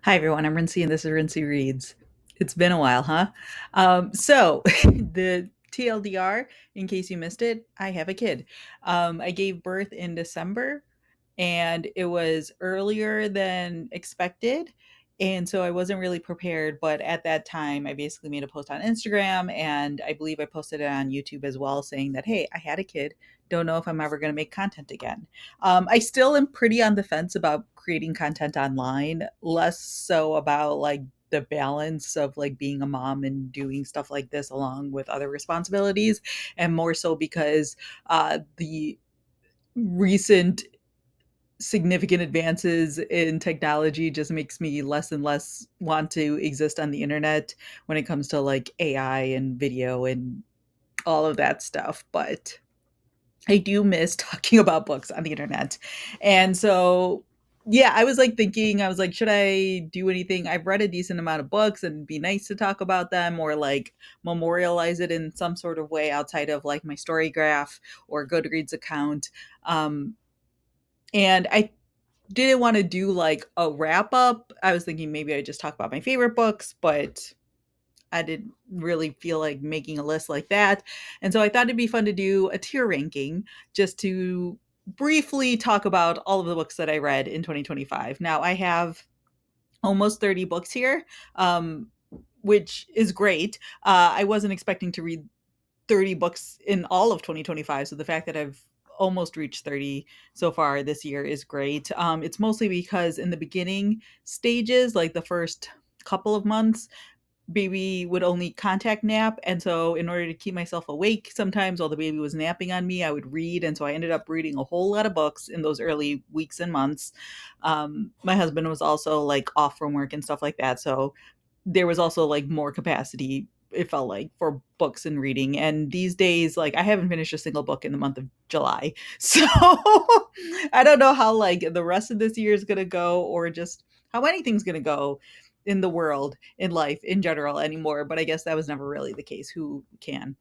Hi, everyone. I'm Rincey, and this is Rincey Reads. It's been a while, huh? The TLDR, in case you missed it, I have a kid. I gave birth in December, and it was earlier than expected. And so I wasn't really prepared. But at that time, I basically made a post on Instagram, and I believe I posted it on YouTube as well, saying that, hey, I had a kid. Don't know if I'm ever going to make content again. I still am pretty on the fence about creating content online, less so about like the balance of like being a mom and doing stuff like this along with other responsibilities, and more so because the recent significant advances in technology just makes me less and less want to exist on the internet when it comes to like AI and video and all of that stuff. But I do miss talking about books on the internet. And so, yeah, I was like thinking, I was like, should I do anything? I've read a decent amount of books and it'd be nice to talk about them or like memorialize it in some sort of way outside of like my story graph or Goodreads account. Um, and I didn't want to do like a wrap up. I was thinking maybe I just talk about my favorite books, but I didn't really feel like making a list like that. And so I thought it'd be fun to do a tier ranking just to briefly talk about all of the books that I read in 2025. Now, I have almost 30 books here, which is great. I wasn't expecting to read 30 books in all of 2025. So the fact that I've almost reached 30 so far this year is great. It's mostly because in the beginning stages, like the first couple of months, baby would only contact nap, and so in order to keep myself awake sometimes while the baby was napping on me, I would read, and so I ended up reading a whole lot of books in those early weeks and months. My husband was also like off from work and stuff like that, so there was also like more capacity, it felt like, for books and reading. And these days, like, I haven't finished a single book in the month of July, so I don't know how like the rest of this year is gonna go, or just how anything's gonna go in the world, in life in general anymore. But I guess that was never really the case. Who can?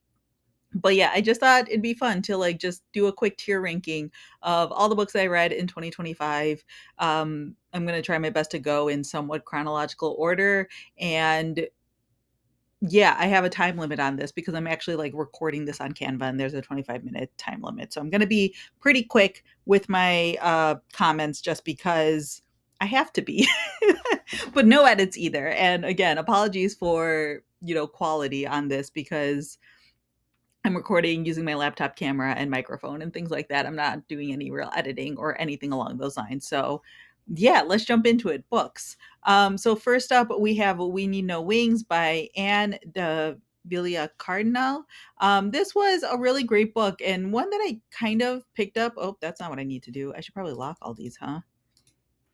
But yeah, I just thought it'd be fun to like just do a quick tier ranking of all the books I read in 2025. I'm going to try my best to go in somewhat chronological order. And yeah, I have a time limit on this because I'm actually like recording this on Canva and there's a 25-minute time limit. So I'm going to be pretty quick with my comments just because I have to be. But no edits either. And again, apologies for, quality on this because I'm recording using my laptop camera and microphone and things like that. I'm not doing any real editing or anything along those lines. So, yeah, let's jump into it. Books. So first up, we have "We Need No Wings" by Anne de Villa Cardinal. This was a really great book and one that I kind of picked up. Oh, that's not what I need to do. I should probably lock all these, huh?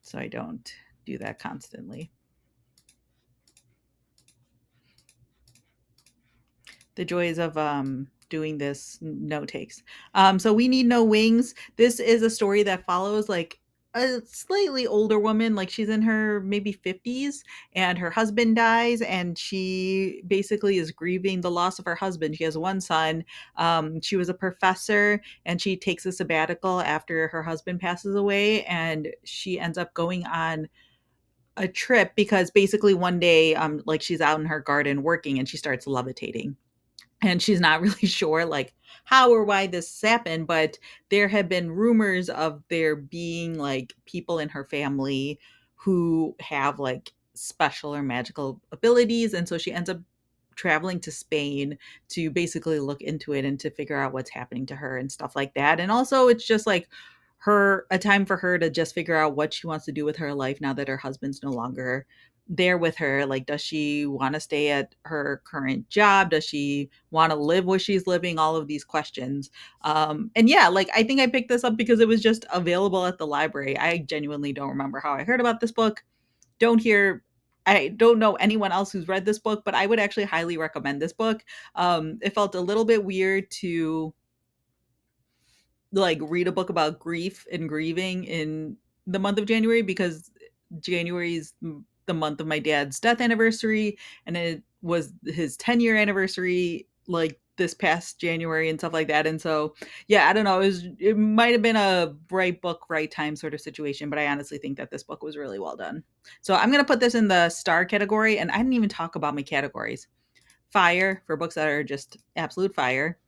So I don't do that constantly. The joys of doing this no takes. So "We Need No Wings." This is a story that follows like a slightly older woman, like she's in her maybe 50s, and her husband dies, and she basically is grieving the loss of her husband. She has one son. She was a professor, and she takes a sabbatical after her husband passes away, and she ends up going on a trip because basically one day like she's out in her garden working and she starts levitating, and she's not really sure like how or why this happened, but there have been rumors of there being like people in her family who have like special or magical abilities, and so she ends up traveling to Spain to basically look into it and to figure out what's happening to her and stuff like that. And also it's just like her a time for her to just figure out what she wants to do with her life now that her husband's no longer there with her. Like, does she want to stay at her current job? Does she want to live where she's living? All of these questions. And yeah, like I think I picked this up because it was just available at the library. I genuinely don't remember how I heard about this book. Don't hear I don't know anyone else who's read this book, but I would actually highly recommend this book. It felt a little bit weird to like read a book about grief and grieving in the month of January because January is the month of my dad's death anniversary, and it was his 10-year anniversary like this past January and stuff like that. And so, yeah, I don't know. It might have been a right book, right time sort of situation, but I honestly think that this book was really well done. So I'm gonna put this in the star category, and I didn't even talk about my categories. Fire for books that are just absolute fire.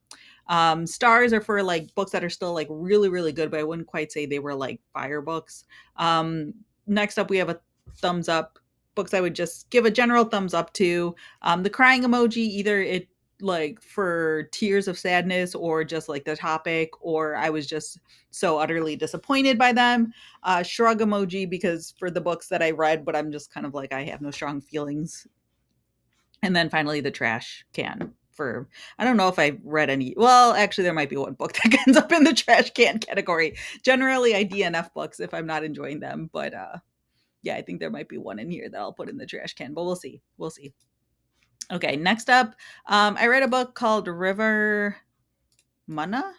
Stars are for like books that are still like really, really good, but I wouldn't quite say they were like fire books. Next up, we have a thumbs up. Books I would just give a general thumbs up to. The crying emoji, either it like for tears of sadness or just like the topic, or I was just so utterly disappointed by them. Shrug emoji because for the books that I read, but I'm just kind of like I have no strong feelings. And then finally the trash can for I don't know if I read any. Well, actually there might be one book that ends up in the trash can category. Generally I DNF books if I'm not enjoying them, but yeah, I think there might be one in here that I'll put in the trash can, but we'll see. We'll see. Okay, next up, I read a book called River Munna.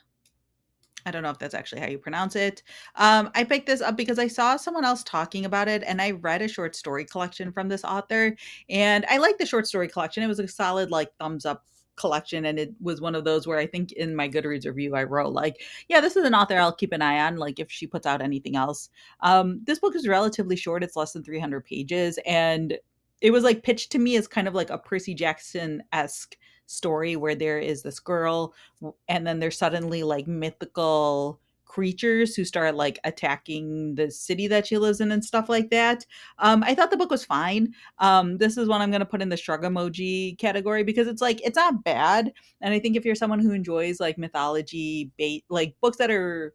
I don't know if that's actually how you pronounce it. I picked this up because I saw someone else talking about it, and I read a short story collection from this author, and I liked the short story collection. It was a solid like thumbs up collection, and it was one of those where I think in my Goodreads review I wrote like, yeah, this is an author I'll keep an eye on, like if she puts out anything else. This book is relatively short; it's less than 300 pages, and it was like pitched to me as kind of like a Percy Jackson esque story where there is this girl and then there's suddenly like mythical creatures who start like attacking the city that she lives in and stuff like that. I thought the book was fine. This is one I'm going to put in the shrug emoji category because it's like it's not bad, and I think if you're someone who enjoys like mythology bait like books that are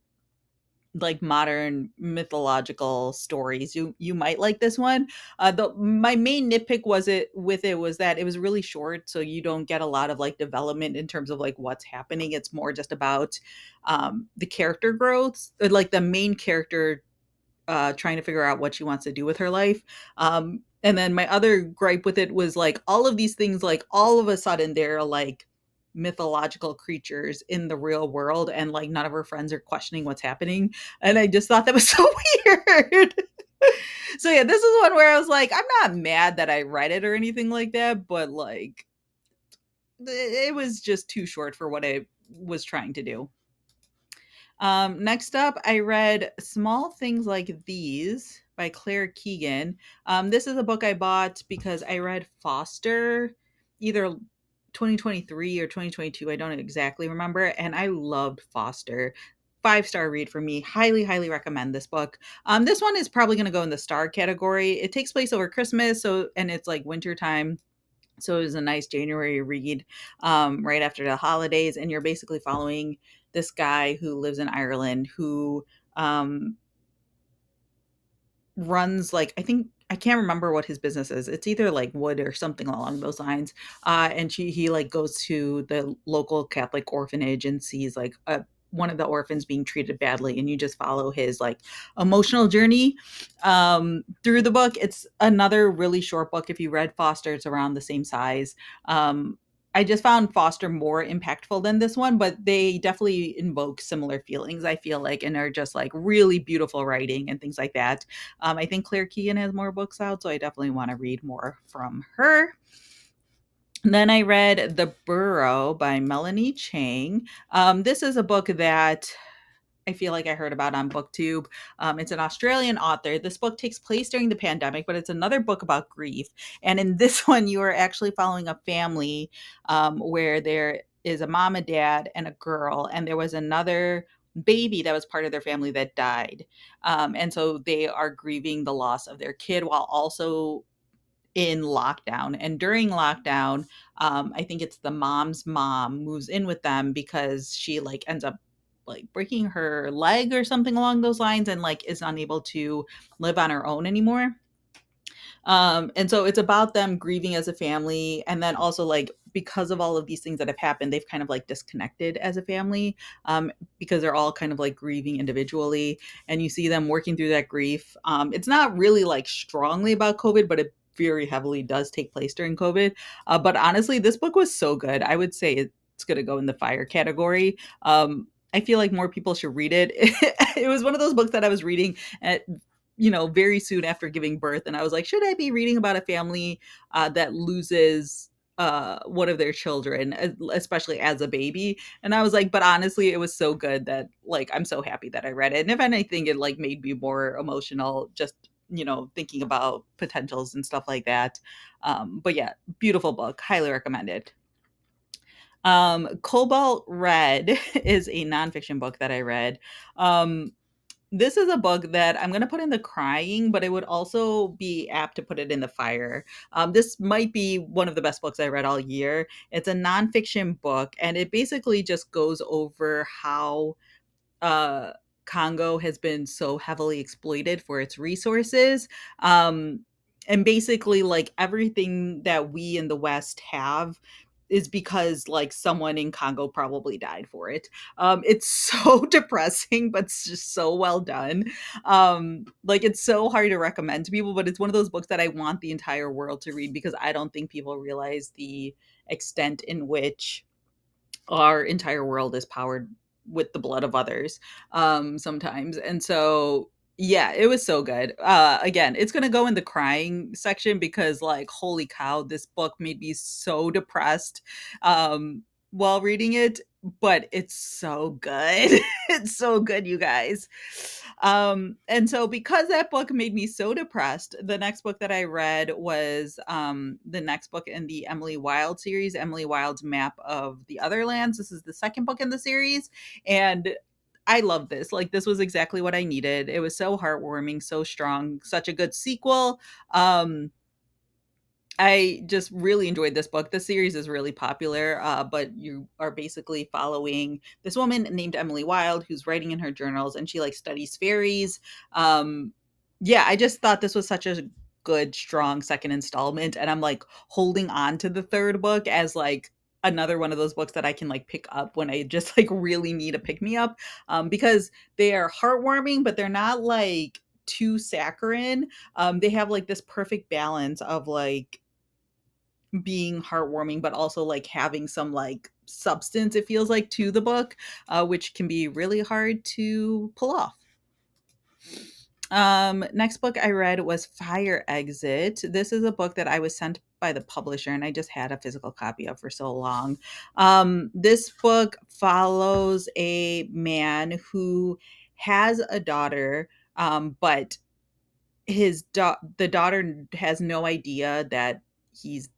like modern mythological stories, you might like this one. My main nitpick was that it was really short, so you don't get a lot of like development in terms of like what's happening. It's more just about the character growth, like the main character trying to figure out what she wants to do with her life. And then my other gripe with it was like all of these things, like all of a sudden they're like mythological creatures in the real world, and like none of her friends are questioning what's happening. And I just thought that was so weird. So yeah, this is one where I was like, I'm not mad that I read it or anything like that, but like it was just too short for what I was trying to do. Next up, I read Small Things Like These by Claire Keegan. This is a book I bought because I read Foster either 2023 or 2022. I don't exactly remember. And I loved Foster. 5-star read for me. Highly, highly recommend this book. This one is probably going to go in the star category. It takes place over Christmas, and it's like wintertime. So it was a nice January read right after the holidays. And you're basically following this guy who lives in Ireland who um, runs like I can't remember what his business is. It's either like wood or something along those lines. And he like goes to the local Catholic orphanage and sees like one of the orphans being treated badly, and you just follow his like emotional journey through the book. It's another really short book. If you read Foster, it's around the same size. I just found Foster more impactful than this one, but they definitely invoke similar feelings, I feel like, and are just like really beautiful writing and things like that. I think Claire Keegan has more books out, so I definitely want to read more from her. And then I read The Burrow by Melanie Chang. This is a book that I feel like I heard about on BookTube. It's an Australian author. This book takes place during the pandemic, but it's another book about grief. And in this one, you are actually following a family where there is a mom, a dad, and a girl. And there was another baby that was part of their family that died. And so they are grieving the loss of their kid while also in lockdown. And during lockdown, I think it's the mom's mom moves in with them because she like ends up like breaking her leg or something along those lines, and like is unable to live on her own anymore. And so it's about them grieving as a family, and then also like because of all of these things that have happened, they've kind of like disconnected as a family, because they're all kind of like grieving individually, and you see them working through that grief. It's not really like strongly about COVID, but it very heavily does take place during COVID. But honestly, this book was so good. I would say it's going to go in the fire category. I feel like more people should read it. It was one of those books that I was reading at very soon after giving birth, and I was like, should I be reading about a family that loses one of their children, especially as a baby. And I was like, but honestly, it was so good that like I'm so happy that I read it. And if anything, it like made me more emotional just thinking about potentials and stuff like that. But yeah, beautiful book, highly recommended. Cobalt Red is a nonfiction book that I read. Um, this is a book that I'm going to put in the crying, but it would also be apt to put it in the fire. This might be one of the best books I read all year. It's a nonfiction book, and it basically just goes over how uh, Congo has been so heavily exploited for its resources. And basically, like everything that we in the West have is because like someone in Congo probably died for it. It's so depressing, but it's just so well done. Like it's so hard to recommend to people, but it's one of those books that I want the entire world to read because I don't think people realize the extent in which our entire world is powered with the blood of others sometimes. And so yeah, it was so good. Again, it's going to go in the crying section because like holy cow, this book made me so depressed while reading it, but it's so good. It's so good, you guys. And so because that book made me so depressed, the next book that I read was the next book in the Emily Wilde series, Emily Wilde's Map of the Other Lands. This is the second book in the series, and I love this. Like this was exactly what I needed. It was so heartwarming, so strong, such a good sequel. I just really enjoyed this book. The series is really popular, but you are basically following this woman named Emily Wilde who's writing in her journals, and she like studies fairies. Yeah, I just thought this was such a good, strong second installment, and I'm like holding on to the third book as like another one of those books that I can like pick up when I just like really need a pick me up, because they are heartwarming, but they're not like too saccharine. They have like this perfect balance of like being heartwarming, but also like having some like substance, it feels like, to the book, which can be really hard to pull off. Next book I read was Fire Exit. This is a book that I was sent by the publisher and I just had a physical copy of for so long. This book follows a man who has a daughter, but the daughter has no idea that he's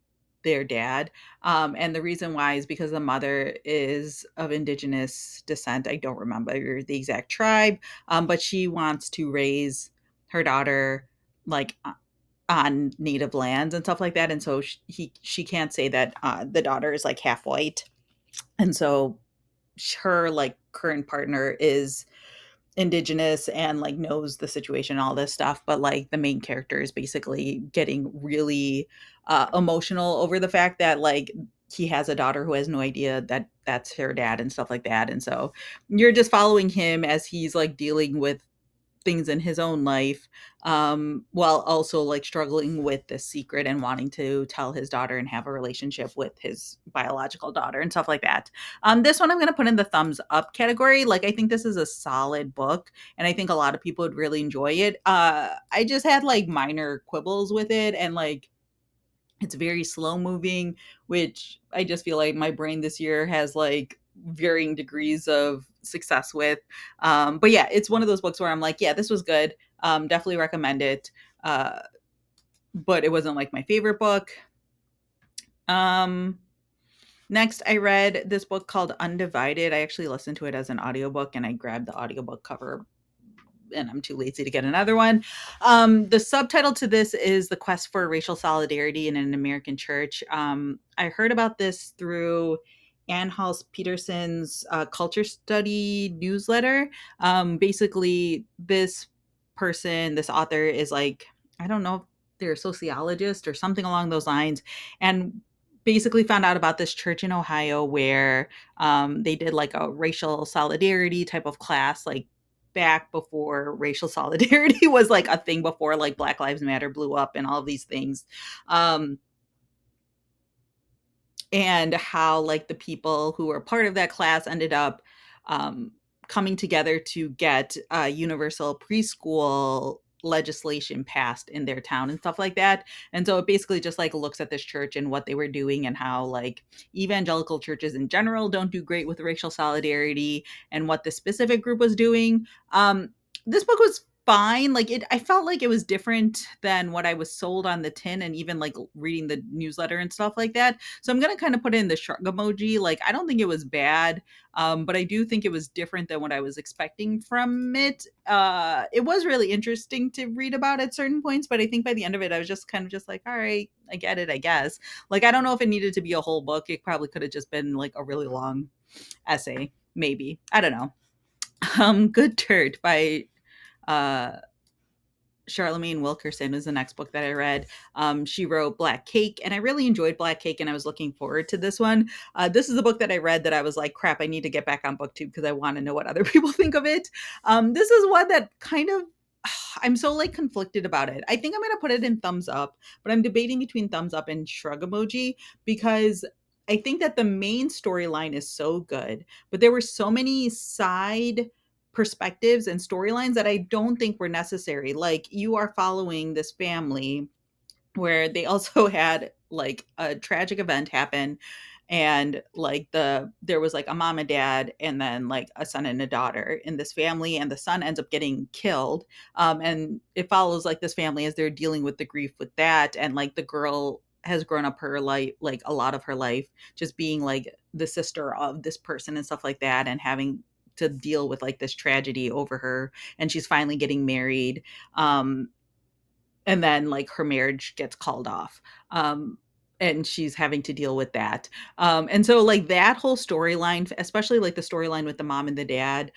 their dad. And the reason why is because the mother is of indigenous descent. I don't remember the exact tribe, but she wants to raise her daughter like on native lands and stuff like that. And so she can't say that the daughter is like half white. And so her like current partner is indigenous and like knows the situation and all this stuff, but like the main character is basically getting really emotional over the fact that like he has a daughter who has no idea that that's her dad and stuff like that. And so you're just following him as he's like dealing with things in his own life, while also like struggling with this secret and wanting to tell his daughter and have a relationship with his biological daughter and stuff like that. This one I'm going to put in the thumbs up category. Like I think this is a solid book and I think a lot of people would really enjoy it. I just had like minor quibbles with it, and like it's very slow moving, which I just feel like my brain this year has like varying degrees of success with. But yeah, it's one of those books where I'm like, yeah, this was good. Definitely recommend it. Uh, but it wasn't like my favorite book. Um, Next, I read this book called Undivided. I actually listened to it as an audiobook and I grabbed the audiobook cover and I'm too lazy to get another one. The subtitle to this is The Quest for Racial Solidarity in an American Church. I heard about this through Ann Hals Peterson's culture study newsletter. Basically, this author is like, I don't know if they're a sociologist or something along those lines, and basically found out about this church in Ohio where they did like a racial solidarity type of class, like back before racial solidarity was like a thing, before like Black Lives Matter blew up and all of these things. Um, and how like the people who were part of that class ended up um, coming together to get universal preschool legislation passed in their town and stuff like that. And so it basically just like looks at this church and what they were doing and how like evangelical churches in general don't do great with racial solidarity and what this specific group was doing. This book was fine. Like I felt like it was different than what I was sold on the tin, and even like reading the newsletter and stuff like that. So I'm gonna kind of put in the shrug emoji. Like I don't think it was bad, but I do think it was different than what I was expecting from it. It was really interesting to read about at certain points, but I think by the end of it, I was just kind of just like, all right, I get it, I guess. Like I don't know if it needed to be a whole book. It probably could have just been like a really long essay, maybe. I don't know. Good Turt by uh Charlemagne Wilkerson is the next book that I read. She wrote Black Cake, and I really enjoyed Black Cake, and I was looking forward to this one. This is a book that I read that I was like, crap, I need to get back on BookTube because I want to know what other people think of it. This is one that kind of, I'm so like conflicted about it. I think I'm going to put it in thumbs up, but I'm debating between thumbs up and shrug emoji because I think that the main storyline is so good, but there were so many side perspectives and storylines that I don't think were necessary. Like you are following this family where they also had like a tragic event happen, and like there was like a mom and dad and then like a son and a daughter in this family, and the son ends up getting killed. And it follows like this family as they're dealing with the grief with that, and like the girl has grown up her life, like a lot of her life, just being like the sister of this person and stuff like that, and having to deal with like this tragedy over her, and she's finally getting married. And then like her marriage gets called off. And she's having to deal with that. And so like that whole storyline, especially like the storyline with the mom and the dad,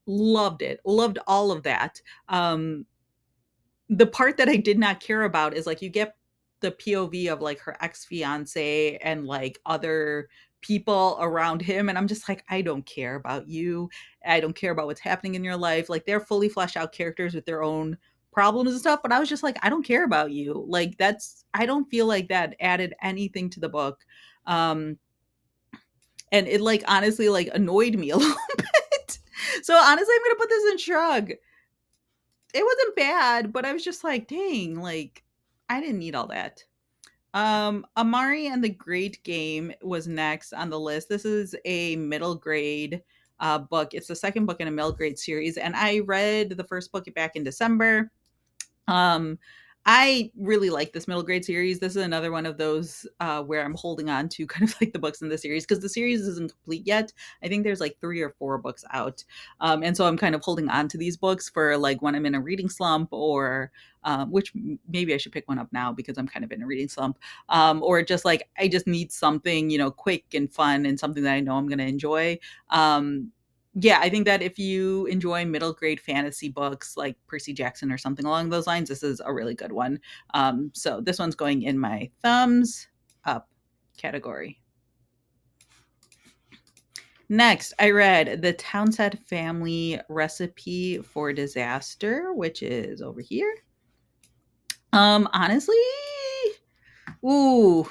loved it. Loved all of that. The part that I did not care about is like you get the POV of like her ex-fiance and like other people around him, and I'm just like, I don't care about you. I don't care about what's happening in your life. Like they're fully fleshed out characters with their own problems and stuff, but I was just like, I don't care about you. Like that's, I don't feel like that added anything to the book. Um and it like honestly like annoyed me a little bit. So honestly, I'm gonna put this in shrug. It wasn't bad, but I was just like, dang, like I didn't need all that. Amari and the Great Game was next on the list. This is a middle grade book. It's the second book in a middle grade series, and I read the first book back in December. Um, I really like this middle grade series. This is another one of those where I'm holding on to kind of like the books in the series because the series isn't complete yet. I think there's like 3 or 4 books out. And so I'm kind of holding on to these books for like when I'm in a reading slump, or which maybe I should pick one up now because I'm kind of in a reading slump, or just like I just need something, quick and fun and something that I know I'm going to enjoy. Yeah, I think that if you enjoy middle grade fantasy books like Percy Jackson or something along those lines, this is a really good one. So this one's going in my thumbs up category. Next, I read The Townsend Family Recipe for Disaster, which is over here. Honestly, ooh,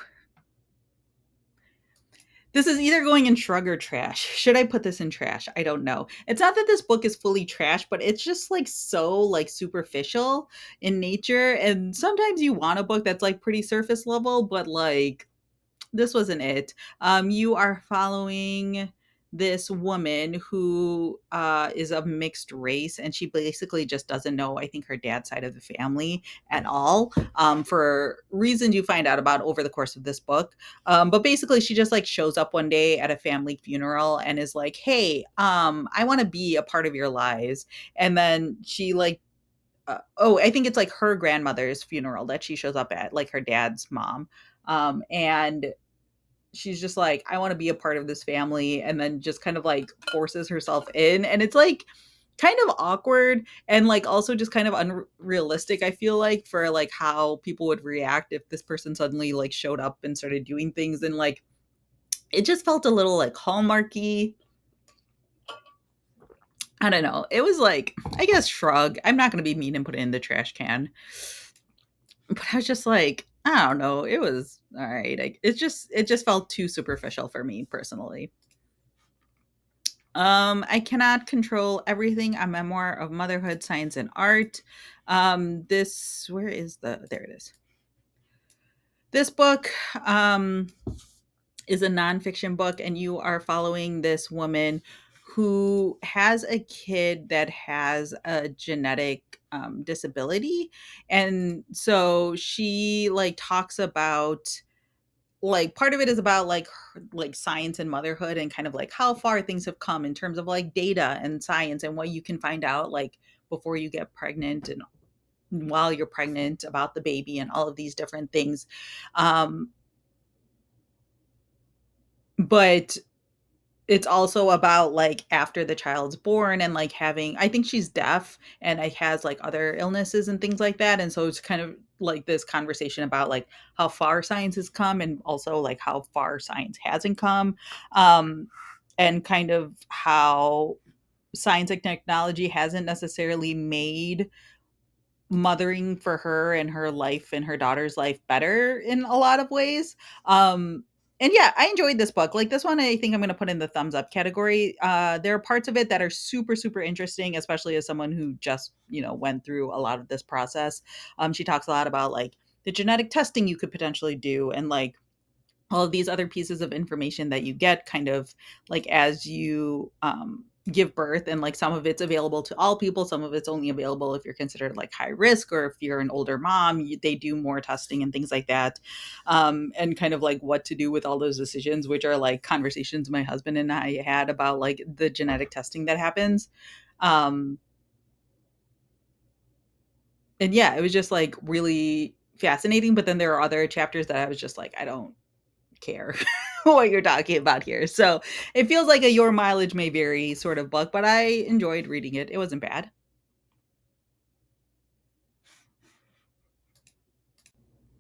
this is either going in shrug or trash. Should I put this in trash? I don't know. It's not that this book is fully trash, but it's just like so like superficial in nature. And sometimes you want a book that's like pretty surface level, but like this wasn't it. You are following this woman who is of mixed race, and she basically just doesn't know, I think, her dad's side of the family at all, for reasons you find out about over the course of this book. But basically, she just like shows up one day at a family funeral and is like, "Hey, I want to be a part of your lives." And then she like I think it's like her grandmother's funeral that she shows up at, like her dad's mom. And she's just like, I want to be a part of this family, and then just kind of like forces herself in. And it's like kind of awkward and like also just kind of unrealistic, I feel like, for like how people would react if this person suddenly like showed up and started doing things. And like it just felt a little like hallmarky. I don't know. It was like, I guess shrug. I'm not going to be mean and put it in the trash can. But I was just like, I don't know. It was all right. It just felt too superficial for me personally. I Cannot Control Everything: A Memoir of Motherhood, Science, and Art. This where is the there it is. This book is a nonfiction book, and you are following this woman who has a kid that has a genetic disability, and so she like talks about like part of it is about like like science and motherhood and kind of like how far things have come in terms of like data and science and what you can find out like before you get pregnant and while you're pregnant about the baby and all of these different things. um but it's also about like after the child's born and like having, I think she's deaf and like has like other illnesses and things like that, and so it's kind of like this conversation about like how far science has come and also like how far science hasn't come. um and kind of how science and technology hasn't necessarily made mothering for her and her life and her daughter's life better in a lot of ways. And yeah, I enjoyed this book. Like this one I think I'm going to put in the thumbs up category. There are parts of it that are super super interesting, especially as someone who just, you know, went through a lot of this process. She talks a lot about like the genetic testing you could potentially do and like all of these other pieces of information that you get kind of like as you give birth, and like some of it's available to all people, some of it's only available if you're considered like high risk or if you're an older mom, they do more testing and things like that. And kind of like what to do with all those decisions, which are like conversations my husband and I had about like the genetic testing that happens. um and yeah, it was just like really fascinating, but then there are other chapters that I was just like, I don't care what you're talking about here. So it feels like a your mileage may vary sort of book, but I enjoyed reading it. It wasn't bad.